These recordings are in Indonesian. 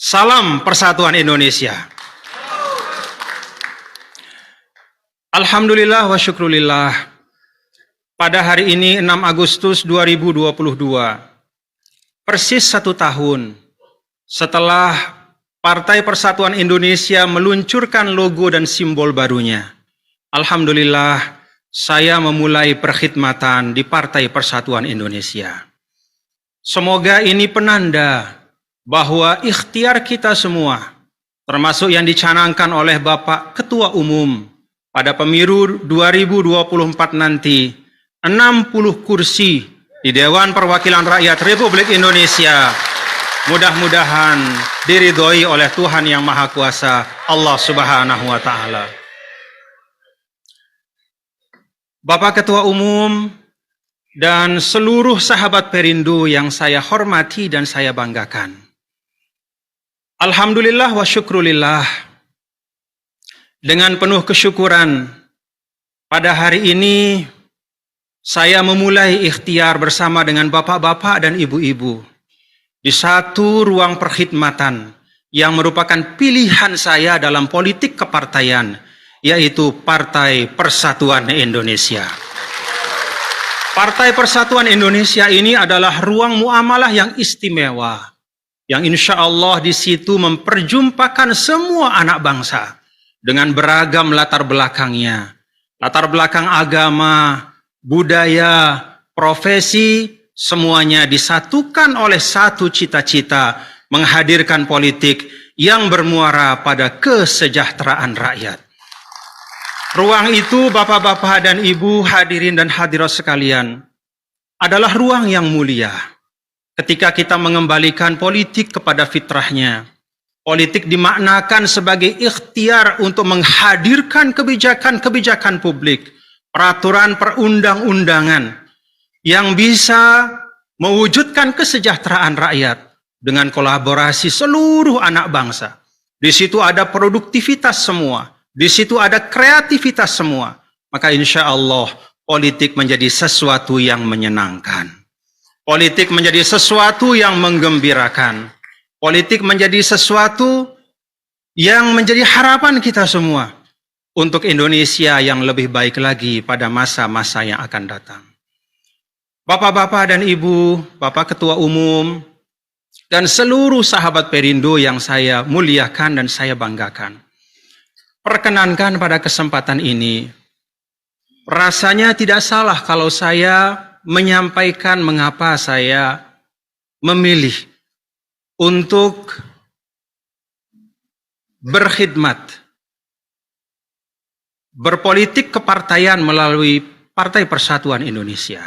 Salam Persatuan Indonesia. Alhamdulillah wa syukrulillah. Pada hari ini 6 Agustus 2022, persis 1 tahun setelah Partai Persatuan Indonesia meluncurkan logo dan simbol barunya. Alhamdulillah, saya memulai perkhidmatan di Partai Persatuan Indonesia. Semoga ini penanda bahwa ikhtiar kita semua, termasuk yang dicanangkan oleh Bapak Ketua Umum pada pemilu 2024 nanti, 60 kursi di Dewan Perwakilan Rakyat Republik Indonesia, mudah-mudahan diridhoi oleh Tuhan Yang Maha Kuasa, Allah Subhanahu wa Ta'ala. Bapak Ketua Umum dan seluruh sahabat Perindo yang saya hormati dan saya banggakan. Alhamdulillah wa syukrulillah, dengan penuh kesyukuran, pada hari ini saya memulai ikhtiar bersama dengan bapak-bapak dan ibu-ibu di satu ruang perkhidmatan yang merupakan pilihan saya dalam politik kepartaian, yaitu Partai Persatuan Indonesia. Partai Persatuan Indonesia ini adalah ruang muamalah yang istimewa, yang insya Allah di situ memperjumpakan semua anak bangsa dengan beragam latar belakangnya, latar belakang agama, budaya, profesi, semuanya disatukan oleh satu cita-cita, menghadirkan politik yang bermuara pada kesejahteraan rakyat. Ruang itu, bapak-bapak dan ibu hadirin dan hadirat sekalian, adalah ruang yang mulia. Ketika kita mengembalikan politik kepada fitrahnya, politik dimaknakan sebagai ikhtiar untuk menghadirkan kebijakan-kebijakan publik, peraturan perundang-undangan yang bisa mewujudkan kesejahteraan rakyat dengan kolaborasi seluruh anak bangsa. Di situ ada produktivitas semua, di situ ada kreativitas semua. Maka insya Allah politik menjadi sesuatu yang menyenangkan. Politik menjadi sesuatu yang menggembirakan. Politik menjadi sesuatu yang menjadi harapan kita semua untuk Indonesia yang lebih baik lagi pada masa-masa yang akan datang. Bapak-bapak dan ibu, Bapak Ketua Umum, dan seluruh sahabat Perindo yang saya muliakan dan saya banggakan. Perkenankan pada kesempatan ini, rasanya tidak salah kalau saya menyampaikan mengapa saya memilih untuk berkhidmat, berpolitik kepartaian melalui Partai Persatuan Indonesia.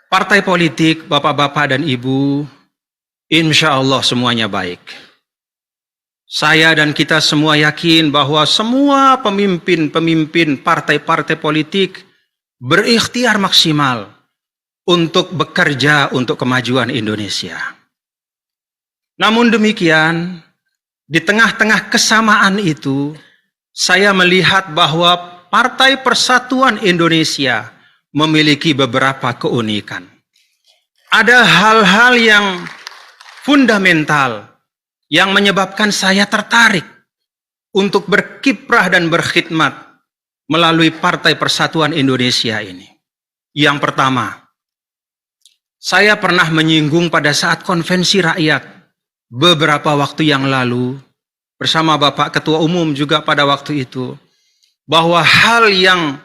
Partai politik, bapak-bapak dan ibu, insya Allah semuanya baik. Saya dan kita semua yakin bahwa semua pemimpin-pemimpin partai-partai politik berikhtiar maksimal untuk bekerja untuk kemajuan Indonesia. Namun demikian, di tengah-tengah kesamaan itu, saya melihat bahwa Partai Persatuan Indonesia memiliki beberapa keunikan. Ada hal-hal yang fundamental yang menyebabkan saya tertarik untuk berkiprah dan berkhidmat melalui Partai Persatuan Indonesia ini. Yang pertama, saya pernah menyinggung pada saat konvensi rakyat beberapa waktu yang lalu, bersama Bapak Ketua Umum juga pada waktu itu, bahwa hal yang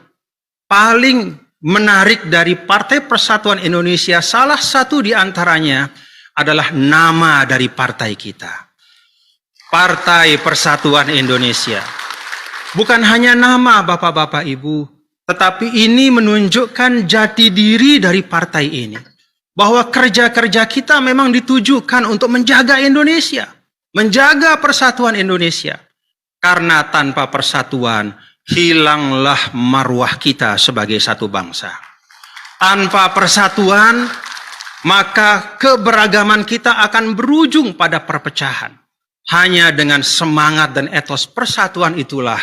paling menarik dari Partai Persatuan Indonesia, salah satu di antaranya adalah nama dari partai kita. Partai Persatuan Indonesia. Bukan hanya nama bapak-bapak ibu, tetapi ini menunjukkan jati diri dari partai ini. Bahwa kerja-kerja kita memang ditujukan untuk menjaga Indonesia, menjaga persatuan Indonesia. Karena tanpa persatuan, hilanglah marwah kita sebagai satu bangsa. Tanpa persatuan, maka keberagaman kita akan berujung pada perpecahan. Hanya dengan semangat dan etos persatuan itulah,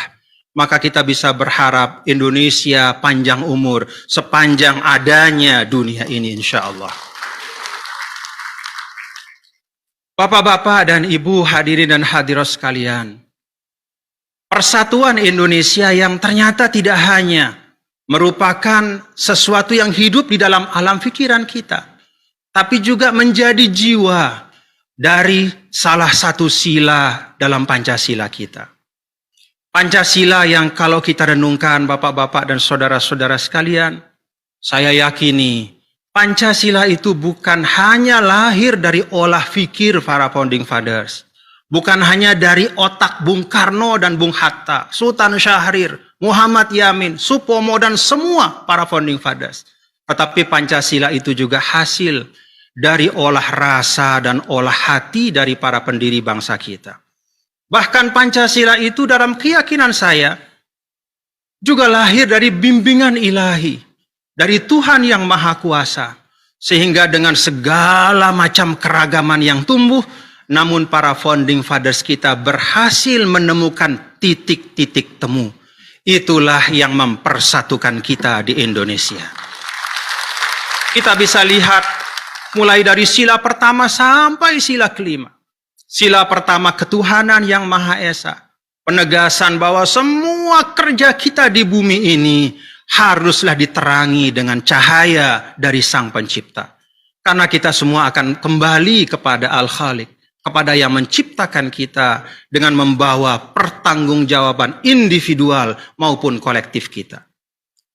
maka kita bisa berharap Indonesia panjang umur sepanjang adanya dunia ini insya Allah. Bapak-bapak dan ibu hadirin dan hadirat sekalian, persatuan Indonesia yang ternyata tidak hanya merupakan sesuatu yang hidup di dalam alam pikiran kita, tapi juga menjadi jiwa dari salah satu sila dalam Pancasila kita. Pancasila yang kalau kita renungkan bapak-bapak dan saudara-saudara sekalian, saya yakini Pancasila itu bukan hanya lahir dari olah fikir para founding fathers. Bukan hanya dari otak Bung Karno dan Bung Hatta, Sultan Syahrir, Muhammad Yamin, Supomo dan semua para founding fathers. Tetapi Pancasila itu juga hasil dari olah rasa dan olah hati dari para pendiri bangsa kita. Bahkan Pancasila itu dalam keyakinan saya juga lahir dari bimbingan ilahi, dari Tuhan yang Maha Kuasa. Sehingga dengan segala macam keragaman yang tumbuh, namun para founding fathers kita berhasil menemukan titik-titik temu. Itulah yang mempersatukan kita di Indonesia. Kita bisa lihat mulai dari sila pertama sampai sila kelima. Sila pertama ketuhanan yang Maha Esa. Penegasan bahwa semua kerja kita di bumi ini haruslah diterangi dengan cahaya dari Sang Pencipta. Karena kita semua akan kembali kepada Al-Khaliq, kepada yang menciptakan kita dengan membawa pertanggungjawaban individual maupun kolektif kita.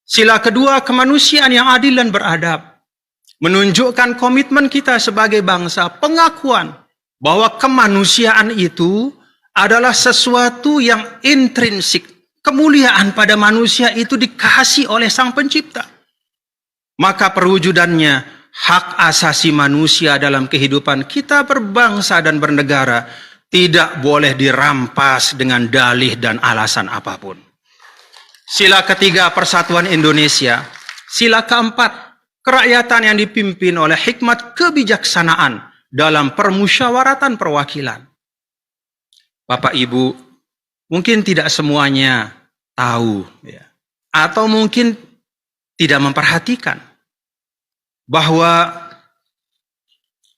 Sila kedua, kemanusiaan yang adil dan beradab. Menunjukkan komitmen kita sebagai bangsa, pengakuan bahwa kemanusiaan itu adalah sesuatu yang intrinsik. Kemuliaan pada manusia itu dikasih oleh Sang Pencipta. Maka perwujudannya hak asasi manusia dalam kehidupan kita berbangsa dan bernegara tidak boleh dirampas dengan dalih dan alasan apapun. Sila ketiga, persatuan Indonesia. Sila keempat, kerakyatan yang dipimpin oleh hikmat kebijaksanaan dalam permusyawaratan perwakilan. Bapak Ibu, mungkin tidak semuanya tahu, ya, atau mungkin tidak memperhatikan bahwa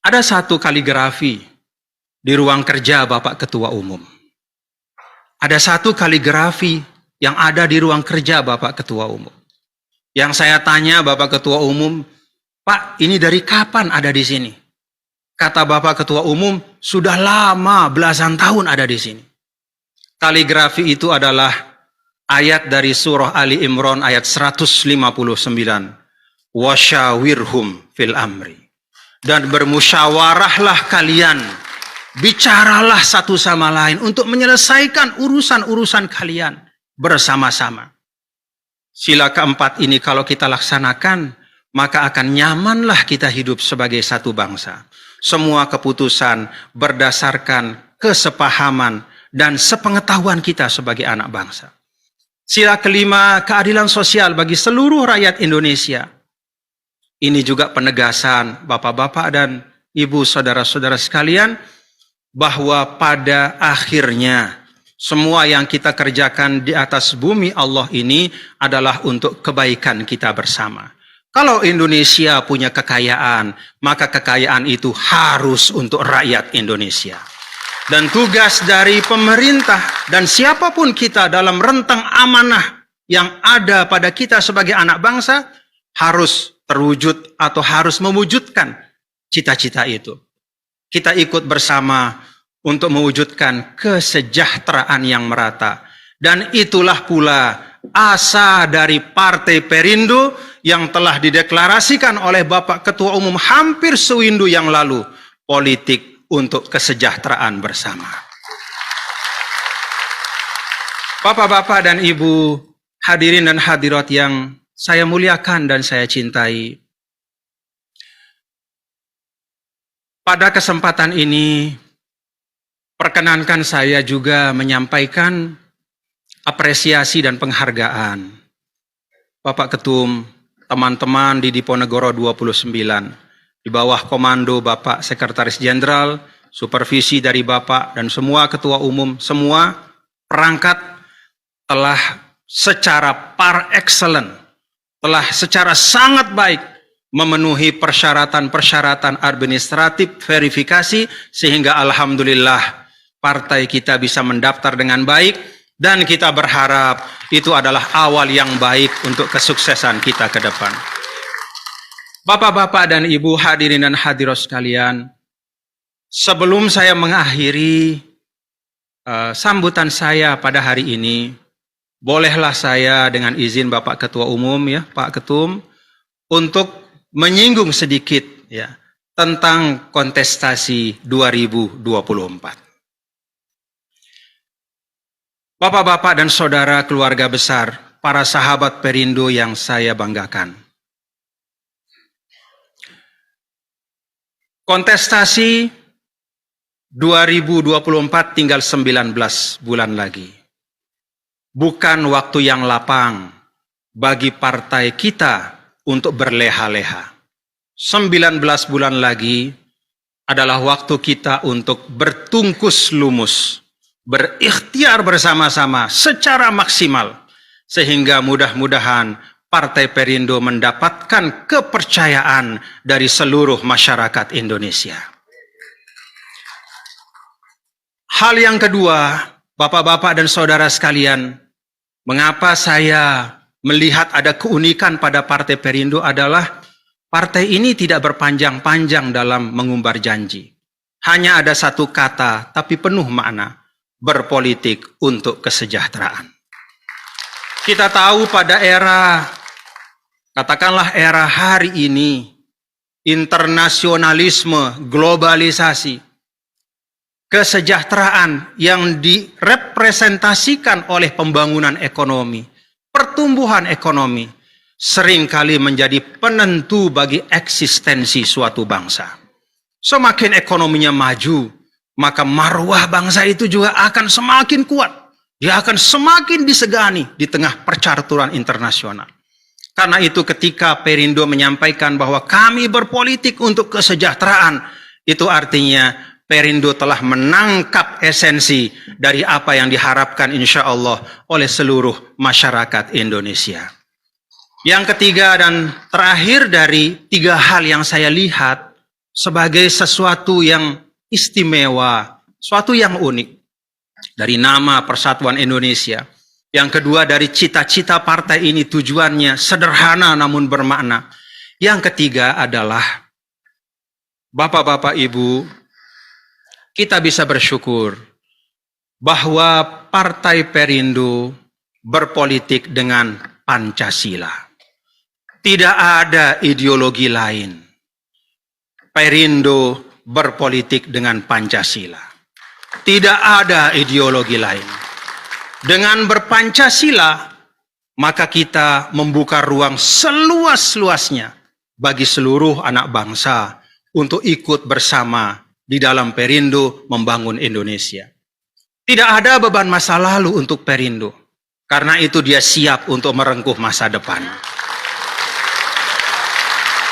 ada satu kaligrafi di ruang kerja Bapak Ketua Umum. Ada satu kaligrafi yang ada di ruang kerja Bapak Ketua Umum. Yang saya tanya Bapak Ketua Umum, Pak, ini dari kapan ada di sini? Kata Bapak Ketua Umum, sudah lama, belasan tahun ada di sini. Kaligrafi itu adalah ayat dari surah Ali Imran ayat 159. Wasyawirhum fil amri. Dan bermusyawarahlah kalian, bicaralah satu sama lain untuk menyelesaikan urusan-urusan kalian bersama-sama. Sila keempat ini kalau kita laksanakan, maka akan nyamanlah kita hidup sebagai satu bangsa. Semua keputusan berdasarkan kesepahaman dan sepengetahuan kita sebagai anak bangsa. Sila kelima, keadilan sosial bagi seluruh rakyat Indonesia. Ini juga penegasan bapak-bapak dan ibu saudara-saudara sekalian, bahwa pada akhirnya semua yang kita kerjakan di atas bumi Allah ini adalah untuk kebaikan kita bersama. Kalau Indonesia punya kekayaan, maka kekayaan itu harus untuk rakyat Indonesia. Dan tugas dari pemerintah dan siapapun kita dalam rentang amanah yang ada pada kita sebagai anak bangsa harus terwujud atau harus mewujudkan cita-cita itu. Kita ikut bersama untuk mewujudkan kesejahteraan yang merata. Dan itulah pula asa dari Partai Perindo yang telah dideklarasikan oleh Bapak Ketua Umum hampir sewindu yang lalu, politik untuk kesejahteraan bersama. Bapak-bapak dan ibu, hadirin dan hadirat yang saya muliakan dan saya cintai. Pada kesempatan ini, perkenankan saya juga menyampaikan apresiasi dan penghargaan. Bapak Ketum, teman-teman di Diponegoro 29, di bawah komando Bapak Sekretaris Jenderal, supervisi dari Bapak dan semua Ketua Umum, semua perangkat telah secara par excellence, telah secara sangat baik memenuhi persyaratan-persyaratan administratif verifikasi, sehingga alhamdulillah partai kita bisa mendaftar dengan baik, dan kita berharap itu adalah awal yang baik untuk kesuksesan kita ke depan. Bapak-bapak dan ibu hadirin dan hadirat sekalian, sebelum saya mengakhiri sambutan saya pada hari ini, bolehlah saya dengan izin Bapak Ketua Umum ya, Pak Ketum, untuk menyinggung sedikit ya tentang kontestasi 2024. Bapak-bapak dan saudara keluarga besar, para sahabat Perindo yang saya banggakan. Kontestasi 2024 tinggal 19 bulan lagi. Bukan waktu yang lapang bagi partai kita untuk berleha-leha. 19 bulan lagi adalah waktu kita untuk bertungkus lumus, berikhtiar bersama-sama secara maksimal, sehingga mudah-mudahan Partai Perindo mendapatkan kepercayaan dari seluruh masyarakat Indonesia. Hal yang kedua, Bapak-bapak dan saudara sekalian, mengapa saya melihat ada keunikan pada Partai Perindo adalah partai ini tidak berpanjang-panjang dalam mengumbar janji. Hanya ada satu kata, tapi penuh makna, berpolitik untuk kesejahteraan. Kita tahu pada era, katakanlah era hari ini, internasionalisme, globalisasi, kesejahteraan yang direpresentasikan oleh pembangunan ekonomi, pertumbuhan ekonomi, seringkali menjadi penentu bagi eksistensi suatu bangsa. Semakin ekonominya maju, maka marwah bangsa itu juga akan semakin kuat. Dia akan semakin disegani di tengah percaturan internasional. Karena itu ketika Perindo menyampaikan bahwa kami berpolitik untuk kesejahteraan, itu artinya Perindo telah menangkap esensi dari apa yang diharapkan insya Allah oleh seluruh masyarakat Indonesia. Yang ketiga dan terakhir dari tiga hal yang saya lihat sebagai sesuatu yang istimewa, sesuatu yang unik dari nama Persatuan Indonesia. Yang kedua dari cita-cita partai ini, tujuannya sederhana namun bermakna. Yang ketiga adalah Bapak-bapak Ibu, kita bisa bersyukur bahwa Partai Perindo berpolitik dengan Pancasila. Tidak ada ideologi lain. Perindo berpolitik dengan Pancasila. Tidak ada ideologi lain. Dengan berpancasila, maka kita membuka ruang seluas-luasnya bagi seluruh anak bangsa untuk ikut bersama di dalam Perindo membangun Indonesia. Tidak ada beban masa lalu untuk Perindo. Karena itu dia siap untuk merengkuh masa depan.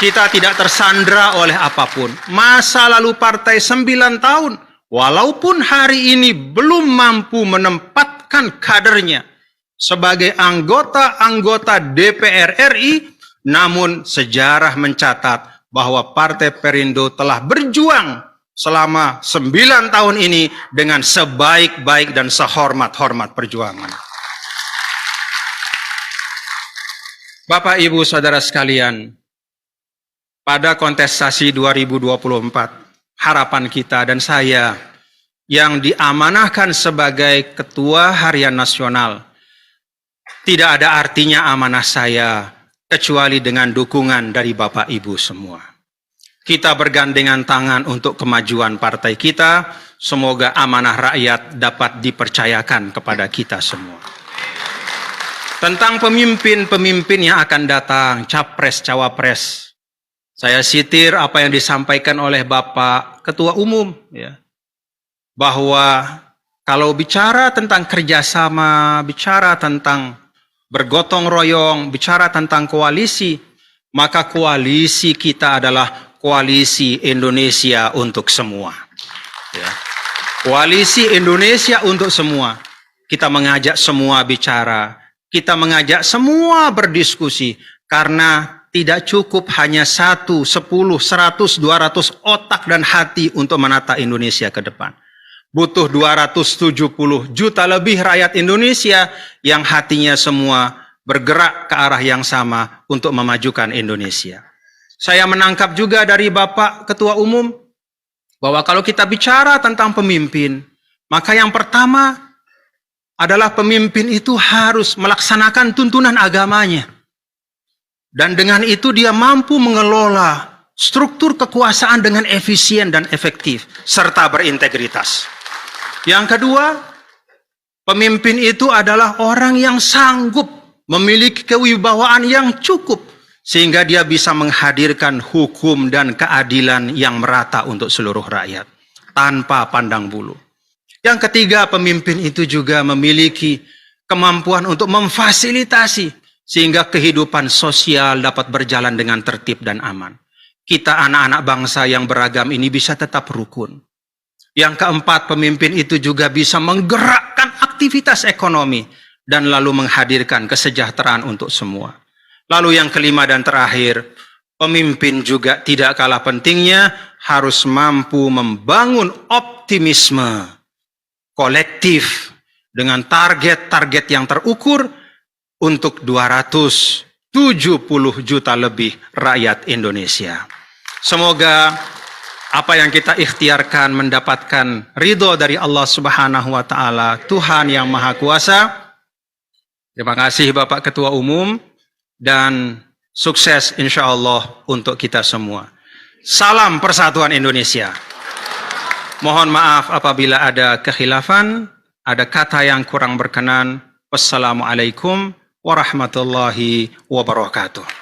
Kita tidak tersandra oleh apapun. Masa lalu partai 9 tahun, walaupun hari ini belum mampu menempatkan kadernya sebagai anggota-anggota DPR RI, namun sejarah mencatat bahwa Partai Perindo telah berjuang selama 9 tahun ini dengan sebaik-baik dan sehormat-hormat perjuangan. Bapak, Ibu, Saudara sekalian, pada kontestasi 2024, harapan kita dan saya yang diamanahkan sebagai Ketua Harian Nasional, tidak ada artinya amanah saya kecuali dengan dukungan dari Bapak Ibu semua. Kita bergandengan tangan untuk kemajuan partai kita. Semoga amanah rakyat dapat dipercayakan kepada kita semua. Tentang pemimpin-pemimpin yang akan datang, capres-cawapres, saya sitir apa yang disampaikan oleh Bapak Ketua Umum, ya, bahwa kalau bicara tentang kerjasama, bicara tentang bergotong royong, bicara tentang koalisi, maka koalisi kita adalah Koalisi Indonesia untuk semua. Ya. Koalisi Indonesia untuk semua. Kita mengajak semua bicara, kita mengajak semua berdiskusi, karena tidak cukup hanya 1, 10, 100, 200 otak dan hati untuk menata Indonesia ke depan. Butuh 270 juta lebih rakyat Indonesia yang hatinya semua bergerak ke arah yang sama untuk memajukan Indonesia. Saya menangkap juga dari Bapak Ketua Umum bahwa kalau kita bicara tentang pemimpin, maka yang pertama adalah pemimpin itu harus melaksanakan tuntunan agamanya. Dan dengan itu dia mampu mengelola struktur kekuasaan dengan efisien dan efektif, serta berintegritas. Yang kedua, pemimpin itu adalah orang yang sanggup memiliki kewibawaan yang cukup, sehingga dia bisa menghadirkan hukum dan keadilan yang merata untuk seluruh rakyat, tanpa pandang bulu. Yang ketiga, pemimpin itu juga memiliki kemampuan untuk memfasilitasi sehingga kehidupan sosial dapat berjalan dengan tertib dan aman. Kita anak-anak bangsa yang beragam ini bisa tetap rukun. Yang keempat, pemimpin itu juga bisa menggerakkan aktivitas ekonomi dan lalu menghadirkan kesejahteraan untuk semua. Lalu yang kelima dan terakhir, pemimpin juga tidak kalah pentingnya harus mampu membangun optimisme kolektif dengan target-target yang terukur untuk 270 juta lebih rakyat Indonesia. Semoga apa yang kita ikhtiarkan mendapatkan ridho dari Allah Subhanahu wa Ta'ala, Tuhan yang Maha Kuasa. Terima kasih Bapak Ketua Umum, dan sukses insya Allah untuk kita semua. Salam Persatuan Indonesia. Mohon maaf apabila ada kekhilafan, ada kata yang kurang berkenan. Wassalamualaikum warahmatullahi wabarakatuh.